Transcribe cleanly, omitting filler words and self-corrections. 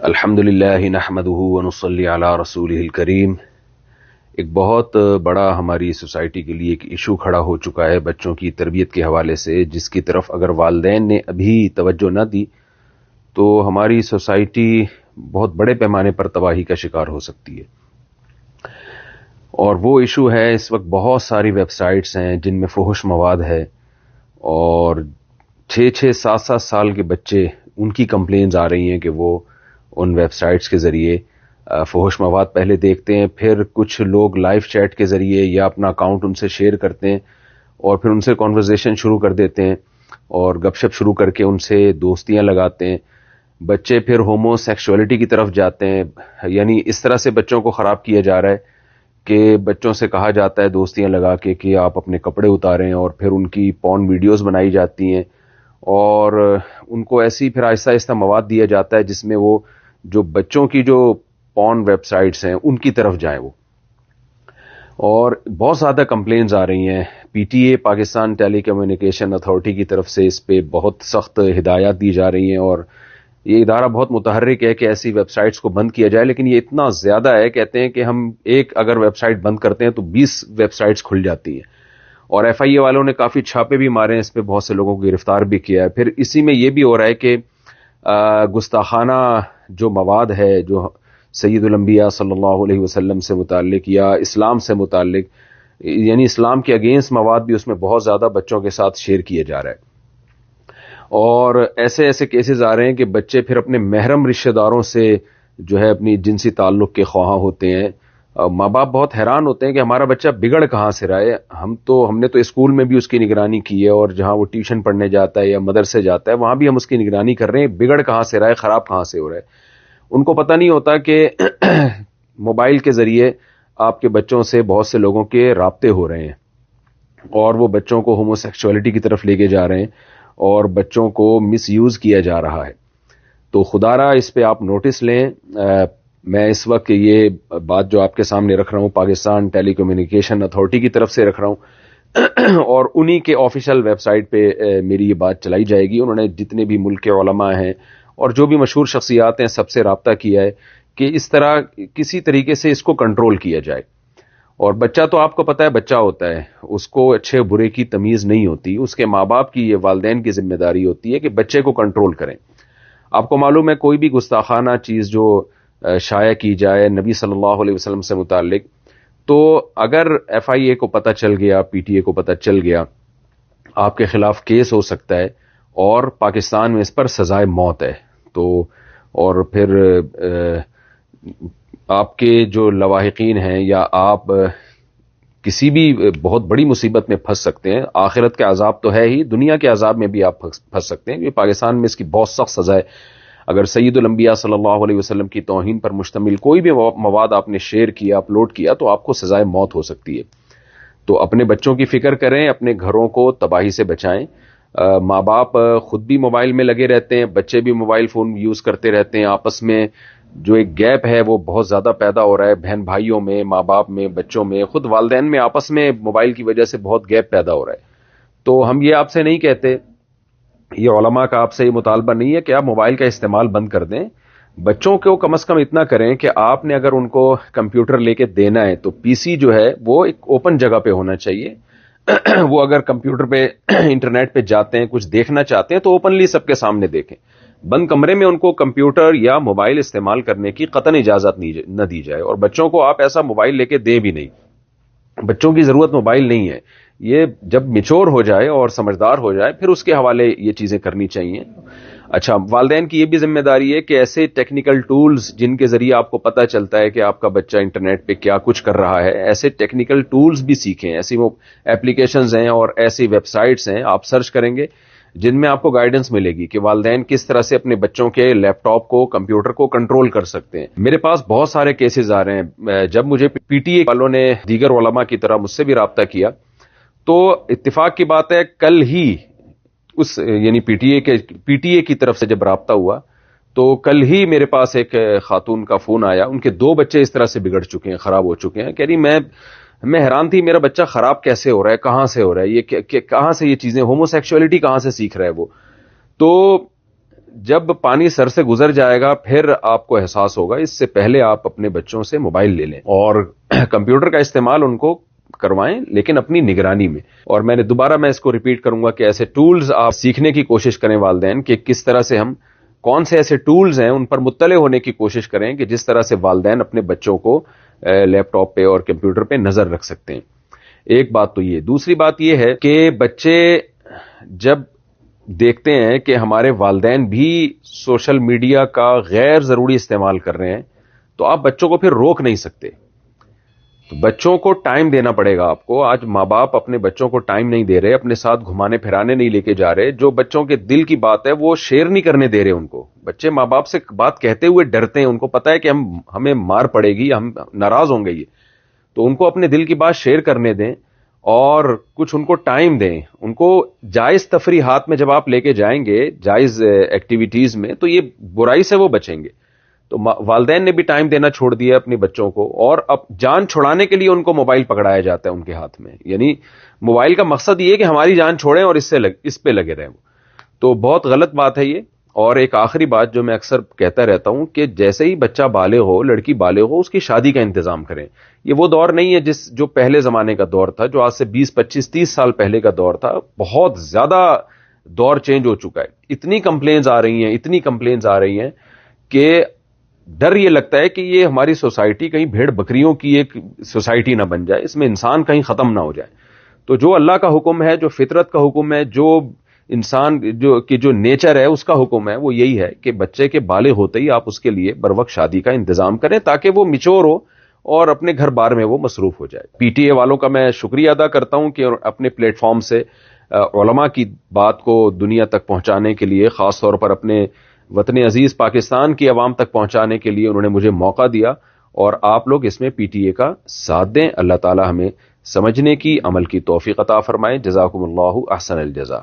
الحمدللہ نحمدہ ونصلی علی رسولہ الکریم۔ ایک بہت بڑا ہماری سوسائٹی کے لیے ایک ایشو کھڑا ہو چکا ہے بچوں کی تربیت کے حوالے سے، جس کی طرف اگر والدین نے ابھی توجہ نہ دی تو ہماری سوسائٹی بہت بڑے پیمانے پر تباہی کا شکار ہو سکتی ہے۔ اور وہ ایشو ہے، اس وقت بہت ساری ویب سائٹس ہیں جن میں فحش مواد ہے، اور 6-7 سال کے بچے، ان کی کمپلینز آ رہی ہیں کہ وہ ان ویب سائٹس کے ذریعے فحش مواد پہلے دیکھتے ہیں، پھر کچھ لوگ لائیو چیٹ کے ذریعے یا اپنا اکاؤنٹ ان سے شیئر کرتے ہیں اور پھر ان سے کانورزیشن شروع کر دیتے ہیں اور گپ شپ شروع کر کے ان سے دوستیاں لگاتے ہیں۔ بچے پھر ہومو سیکشولیٹی کی طرف جاتے ہیں، یعنی اس طرح سے بچوں کو خراب کیا جا رہا ہے کہ بچوں سے کہا جاتا ہے دوستیاں لگا کے کہ آپ اپنے کپڑے اتاریں، اور پھر ان کی پورن ویڈیوز بنائی جاتی ہیں اور ان کو ایسی پھر آہستہ آہستہ مواد دیا جاتا ہے جس میں وہ جو بچوں کی جو پورن ویب سائٹس ہیں ان کی طرف جائیں وہ۔ اور بہت زیادہ کمپلینز آ رہی ہیں، P T A Pakistan telecommunication authority کی طرف سے اس پہ بہت سخت ہدایات دی جا رہی ہیں، اور یہ ادارہ بہت متحرک ہے کہ ایسی ویب سائٹس کو بند کیا جائے، لیکن یہ اتنا زیادہ ہے، کہتے ہیں کہ ہم ایک اگر ویب سائٹ بند کرتے ہیں تو 20 ویب سائٹس کھل جاتی ہیں، اور ایف آئی اے والوں نے کافی چھاپے بھی مارے ہیں اس پہ، بہت سے لوگوں کو گرفتار بھی کیا ہے۔ پھر اسی میں یہ بھی ہو رہا ہے کہ گستاخانہ جو مواد ہے، جو سید الانبیاء صلی اللہ علیہ وسلم سے متعلق یا اسلام سے متعلق، یعنی اسلام کے اگینسٹ مواد بھی اس میں بہت زیادہ بچوں کے ساتھ شیئر کیا جا رہا ہے، اور ایسے ایسے کیسز آ رہے ہیں کہ بچے پھر اپنے محرم رشتہ داروں سے جو ہے اپنی جنسی تعلق کے خواہاں ہوتے ہیں۔ ماں باپ بہت حیران ہوتے ہیں کہ ہمارا بچہ بگڑ کہاں سے رہا ہے، ہم نے تو اسکول میں بھی اس کی نگرانی کی ہے، اور جہاں وہ ٹیوشن پڑھنے جاتا ہے یا مدرسے جاتا ہے وہاں بھی ہم اس کی نگرانی کر رہے ہیں، بگڑ کہاں سے رہا ہے، خراب کہاں سے ہو رہا ہے۔ ان کو پتہ نہیں ہوتا کہ موبائل کے ذریعے آپ کے بچوں سے بہت سے لوگوں کے رابطے ہو رہے ہیں، اور وہ بچوں کو ہومو سیکشولیٹی کی طرف لے کے جا رہے ہیں، اور بچوں کو مس یوز کیا جا رہا ہے۔ تو خدا را اس پہ آپ نوٹس لیں۔ میں اس وقت یہ بات جو آپ کے سامنے رکھ رہا ہوں پاکستان ٹیلی کمیونیکیشن اتھارٹی کی طرف سے رکھ رہا ہوں، اور انہی کے آفیشیل ویب سائٹ پہ میری یہ بات چلائی جائے گی۔ انہوں نے جتنے بھی ملک کے علماء ہیں اور جو بھی مشہور شخصیات ہیں سب سے رابطہ کیا ہے کہ اس طرح کسی طریقے سے اس کو کنٹرول کیا جائے۔ اور بچہ تو آپ کو پتہ ہے بچہ ہوتا ہے، اس کو اچھے برے کی تمیز نہیں ہوتی، اس کے ماں باپ کی، یہ والدین کی ذمہ داری ہوتی ہے کہ بچے کو کنٹرول کریں۔ آپ کو معلوم ہے کوئی بھی گستاخانہ چیز جو شائع کی جائے نبی صلی اللہ علیہ وسلم سے متعلق، تو اگر ایف آئی اے کو پتہ چل گیا، پی ٹی اے کو پتہ چل گیا، آپ کے خلاف کیس ہو سکتا ہے، اور پاکستان میں اس پر سزائے موت ہے۔ تو اور پھر آپ کے جو لواحقین ہیں یا آپ کسی بھی بہت بڑی مصیبت میں پھنس سکتے ہیں۔ آخرت کے عذاب تو ہے ہی، دنیا کے عذاب میں بھی آپ پھنس سکتے ہیں، یہ پاکستان میں اس کی بہت سخت سزا ہے۔ اگر سید الانبیاء صلی اللہ علیہ وسلم کی توہین پر مشتمل کوئی بھی مواد آپ نے شیئر کیا، اپلوڈ کیا، تو آپ کو سزائے موت ہو سکتی ہے۔ تو اپنے بچوں کی فکر کریں، اپنے گھروں کو تباہی سے بچائیں۔ ماں باپ خود بھی موبائل میں لگے رہتے ہیں، بچے بھی موبائل فون یوز کرتے رہتے ہیں، آپس میں جو ایک گیپ ہے وہ بہت زیادہ پیدا ہو رہا ہے، بہن بھائیوں میں، ماں باپ میں، بچوں میں، خود والدین میں، آپس میں موبائل کی وجہ سے بہت گیپ پیدا ہو رہا ہے۔ تو ہم یہ آپ سے نہیں کہتے، یہ علماء کا آپ سے یہ مطالبہ نہیں ہے کہ آپ موبائل کا استعمال بند کر دیں، بچوں کو کم از کم اتنا کریں کہ آپ نے اگر ان کو کمپیوٹر لے کے دینا ہے تو پی سی جو ہے وہ ایک اوپن جگہ پہ ہونا چاہیے۔ وہ اگر کمپیوٹر پہ انٹرنیٹ پہ جاتے ہیں، کچھ دیکھنا چاہتے ہیں تو اوپنلی سب کے سامنے دیکھیں، بند کمرے میں ان کو کمپیوٹر یا موبائل استعمال کرنے کی قطعاً اجازت نہ دی جائے، اور بچوں کو آپ ایسا موبائل لے کے دیں بھی نہیں۔ بچوں کی ضرورت موبائل نہیں ہے، یہ جب میچور ہو جائے اور سمجھدار ہو جائے پھر اس کے حوالے یہ چیزیں کرنی چاہیے۔ اچھا، والدین کی یہ بھی ذمہ داری ہے کہ ایسے ٹیکنیکل ٹولز جن کے ذریعے آپ کو پتہ چلتا ہے کہ آپ کا بچہ انٹرنیٹ پہ کیا کچھ کر رہا ہے، ایسے ٹیکنیکل ٹولز بھی سیکھیں۔ ایسی وہ ایپلیکیشنز ہیں اور ایسی ویب سائٹس ہیں، آپ سرچ کریں گے جن میں آپ کو گائیڈنس ملے گی کہ والدین کس طرح سے اپنے بچوں کے لیپ ٹاپ کو، کمپیوٹر کو کنٹرول کر سکتے ہیں۔ میرے پاس بہت سارے کیسز آ رہے ہیں، جب مجھے پی ٹی اے والوں نے دیگر علماء کی طرح مجھ سے بھی رابطہ کیا تو اتفاق کی بات ہے کل ہی یعنی پی ٹی اے کی طرف سے جب رابطہ ہوا تو کل ہی میرے پاس ایک خاتون کا فون آیا، ان کے 2 بچے اس طرح سے بگڑ چکے ہیں، خراب ہو چکے ہیں، کہہ رہی میں حیران تھی میرا بچہ خراب کیسے ہو رہا ہے، کہاں سے ہو رہا ہے، یہ کہاں سے یہ چیزیں، ہومو سیکشولیٹی کہاں سے سیکھ رہا ہے وہ۔ تو جب پانی سر سے گزر جائے گا پھر آپ کو احساس ہوگا. اس سے پہلے آپ اپنے بچوں سے موبائل لے لیں اور کمپیوٹر کا استعمال ان کو کروائیں, لیکن اپنی نگرانی میں. اور میں اس کو ریپیٹ کروں گا کہ ایسے ٹولز آپ سیکھنے کی کوشش کریں والدین, کہ کس طرح سے ہم کون سے ایسے ٹولز ہیں ان پر مطلع ہونے کی کوشش کریں کہ جس طرح سے والدین اپنے بچوں کو لیپ ٹاپ پہ اور کمپیوٹر پہ نظر رکھ سکتے ہیں. ایک بات تو یہ. دوسری بات یہ ہے کہ بچے جب دیکھتے ہیں کہ ہمارے والدین بھی سوشل میڈیا کا غیر ضروری استعمال کر رہے ہیں تو آپ بچوں کو پھر روک نہیں سکتے. تو بچوں کو ٹائم دینا پڑے گا آپ کو. آج ماں باپ اپنے بچوں کو ٹائم نہیں دے رہے, اپنے ساتھ گھمانے پھرانے نہیں لے کے جا رہے. جو بچوں کے دل کی بات ہے وہ شیئر نہیں کرنے دے رہے ان کو. بچے ماں باپ سے بات کہتے ہوئے ڈرتے ہیں, ان کو پتا ہے کہ ہمیں مار پڑے گی, ہم ناراض ہوں گے. یہ تو ان کو اپنے دل کی بات شیئر کرنے دیں اور کچھ ان کو ٹائم دیں. ان کو جائز تفریحات میں جب آپ لے کے جائیں گے, جائز ایکٹیویٹیز میں, تو یہ برائی سے وہ بچیں گے. تو والدین نے بھی ٹائم دینا چھوڑ دیا اپنے بچوں کو, اور اب جان چھڑانے کے لیے ان کو موبائل پکڑایا جاتا ہے ان کے ہاتھ میں. یعنی موبائل کا مقصد یہ ہے کہ ہماری جان چھوڑیں اور اس پہ لگے رہیں. تو بہت غلط بات ہے یہ. اور ایک آخری بات جو میں اکثر کہتا رہتا ہوں کہ جیسے ہی بچہ بالغ ہو, لڑکی بالغ ہو, اس کی شادی کا انتظام کریں. یہ وہ دور نہیں ہے جو پہلے زمانے کا دور تھا, جو آج سے 20, 25, 30 سال پہلے کا دور تھا. بہت زیادہ دور چینج ہو چکا ہے. اتنی کمپلینز آ رہی ہیں کہ ڈر یہ لگتا ہے کہ یہ ہماری سوسائٹی کہیں بھیڑ بکریوں کی ایک سوسائٹی نہ بن جائے, اس میں انسان کہیں ختم نہ ہو جائے. تو جو اللہ کا حکم ہے, جو فطرت کا حکم ہے, جو انسان جو نیچر ہے اس کا حکم ہے, وہ یہی ہے کہ بچے کے بالغ ہوتے ہی آپ اس کے لیے بروقت شادی کا انتظام کریں تاکہ وہ میچور ہو اور اپنے گھر بار میں وہ مصروف ہو جائے. پی ٹی اے والوں کا میں شکریہ ادا کرتا ہوں کہ اپنے پلیٹ فارم سے علماء کی بات کو دنیا تک پہنچانے کے لیے, خاص طور پر اپنے وطن عزیز پاکستان کی عوام تک پہنچانے کے لیے انہوں نے مجھے موقع دیا, اور آپ لوگ اس میں پی ٹی اے کا ساتھ دیں. اللہ تعالی ہمیں سمجھنے کی, عمل کی توفیق عطا فرمائے. جزاکم اللہ احسن الجزا.